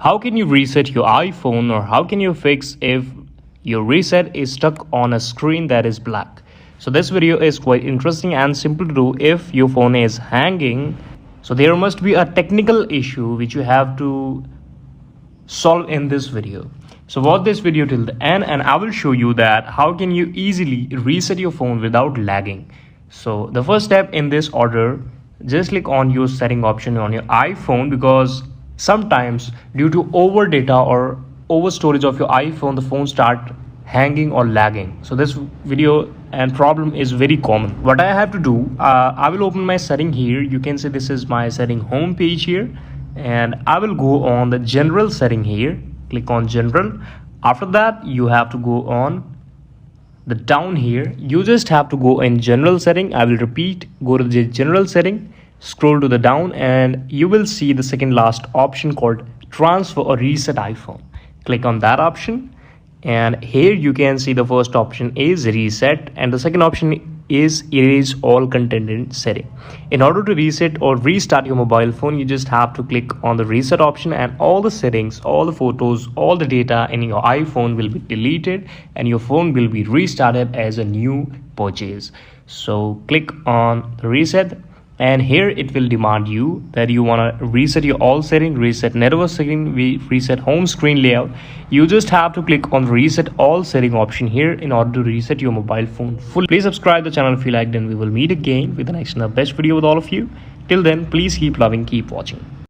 How can you reset your iPhone, or how can you fix if your reset is stuck on a screen that is black? So this video is quite interesting and simple to do if your phone is hanging. So there must be a technical issue which you have to solve in this video. So watch this video till the end and I will show you that how can you easily reset your phone without lagging. So the first step in this order, just click on your setting option on your iPhone, because sometimes due to over data or over storage of your iPhone, the phone start hanging or lagging. So this video and problem is very common. What I have to do, I will open my setting here. You can see this is my setting home page here, and I will go on the general setting here. Click on general. After that you have to go on the down here. You just have to go in general setting. I will repeat, go to the general setting, scroll to the down, and you will see the second last option called transfer or reset iPhone. Click on that option, and here you can see the first option is reset and the second option is erase all content in setting. In order to reset or restart your mobile phone, you just have to click on the reset option, and all the settings, all the photos, all the data in your iPhone will be deleted and your phone will be restarted as a new purchase. So click on the reset, and here it will demand you that you want to reset your all setting, reset network setting, reset home screen layout. You just have to click on reset all setting option here in order to reset your mobile phone fully. Please subscribe the channel if you liked, and we will meet again with the next and the best video with all of you. Till then, please keep loving, keep watching.